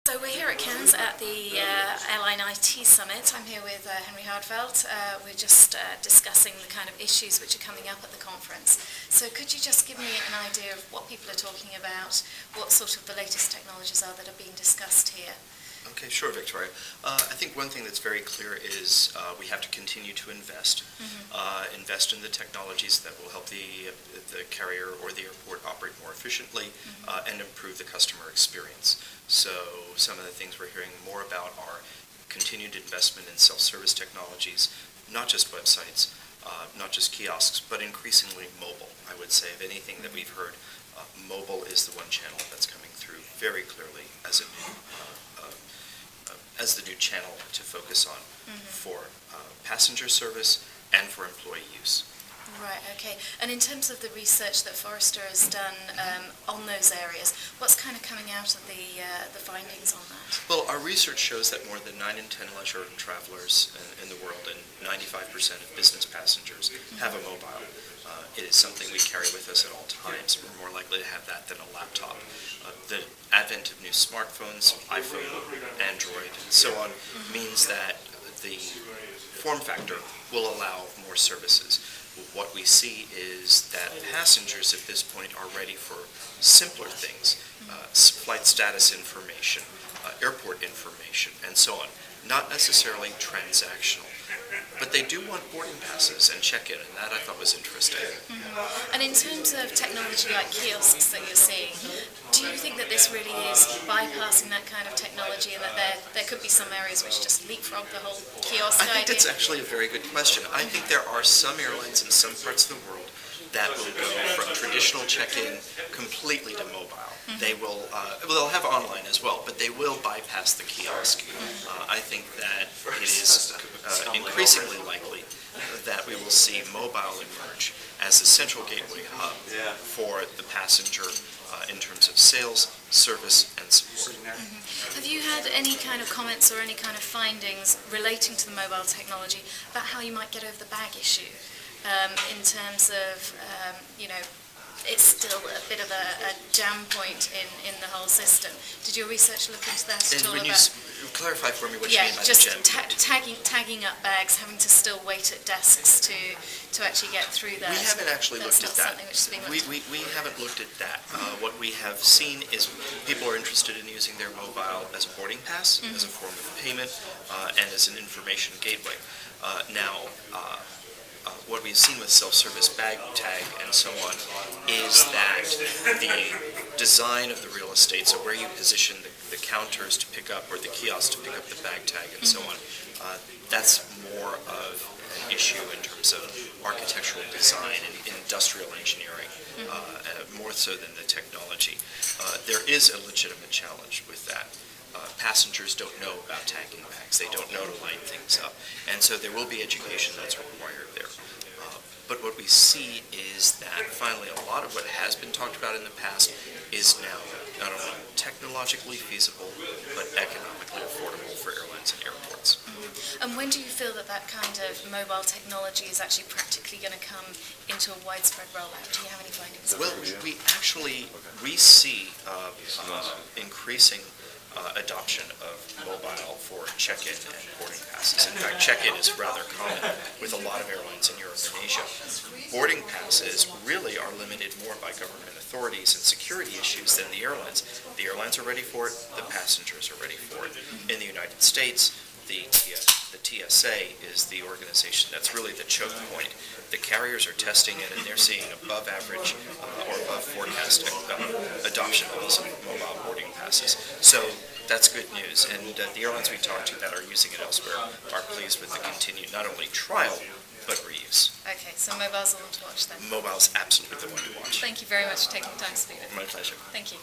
So we're here at Cairns at the Airline IT Summit. I'm here with Henry Harteveldt. We're just discussing the kind of issues which are coming up at the conference. So could you just give me an idea of what people are talking about, what sort of the latest technologies are that are being discussed here? Okay, sure, Victoria. I think one thing that's very clear is we have to continue to invest. Invest in the technologies that will help the carrier or the airport operate more efficiently and improve the customer experience. So some of the things we're hearing more about are continued investment in self-service technologies, not just websites, not just kiosks, but increasingly mobile. I would say of anything that we've heard, mobile is the one channel that's coming through very clearly as a new as the new channel to focus on for passenger service and for employee use. Right, okay. And in terms of the research that Forrester has done on those areas, what's kind of coming out of the findings on that? Well, our research shows that more than 9 in 10 leisure travelers in the world and 95% of business passengers have a mobile. It is something we carry with us at all times. We're more likely to have that than a laptop. The advent of new smartphones, iPhone, Android, and so on, means that the form factor will allow more services. What we see is that passengers at this point are ready for simpler things, flight status information, airport information, and so on. Not necessarily transactional, but they do want boarding passes and check-in, and that I thought was interesting. And in terms of technology like kiosks that you're seeing, do you think that this really is bypassing that kind of technology and that there could be some areas which just leapfrog the whole kiosk idea? I think that's actually a very good question. I think there are some airlines in some parts of the world that will go from traditional check-in completely to mobile. They will, they'll have online as well, but they will bypass the kiosk. I think that it is increasingly likely that we will see mobile emerge as a central gateway hub for the passenger in terms of sales, service, and support. Have you had any kind of comments or any kind of findings relating to the mobile technology about how you might get over the bag issue? In terms of, it's still a bit of a jam point in the whole system. Did your research look into that at all? And when you clarify for me what you mean by just the jam tagging up bags, having to still wait at desks to actually get through that. We haven't actually looked at that. We haven't looked at that. What we have seen is people are interested in using their mobile as a boarding pass, as a form of payment, and as an information gateway. What we've seen with self-service bag tag and so on is that the design of the real estate, so where you position the counters to pick up or the kiosks to pick up the bag tag and so on, that's more of an issue in terms of architectural design and industrial engineering, more so than the technology. There is a legitimate challenge with that. Passengers don't know about tagging bags. They don't know to line things up. And so there will be education that's required there. But what we see is that finally a lot of what has been talked about in the past is now not only technologically feasible, but economically affordable for airlines and airports. And when do you feel that kind of mobile technology is actually practically going to come into a widespread rollout? Do you have any findings on that? Well, we see increasing adoption of mobile for check-in and boarding passes. In fact, check-in is rather common with a lot of airlines in Europe and Asia. Boarding passes really are limited more by government authorities and security issues than the airlines. The airlines are ready for it, the passengers are ready for it. In the United States, the TSA is the organization that's really the choke point. The carriers are testing it and they're seeing above average or above forecast adoption levels of mobile boarding passes. So that's good news, and the airlines we talked to that are using it elsewhere are pleased with the continued not only trial but reuse. Okay, so mobile's the one to watch then. Mobile's absolutely the one to watch. Thank you very much for taking the time to speak with me. My pleasure. Thank you.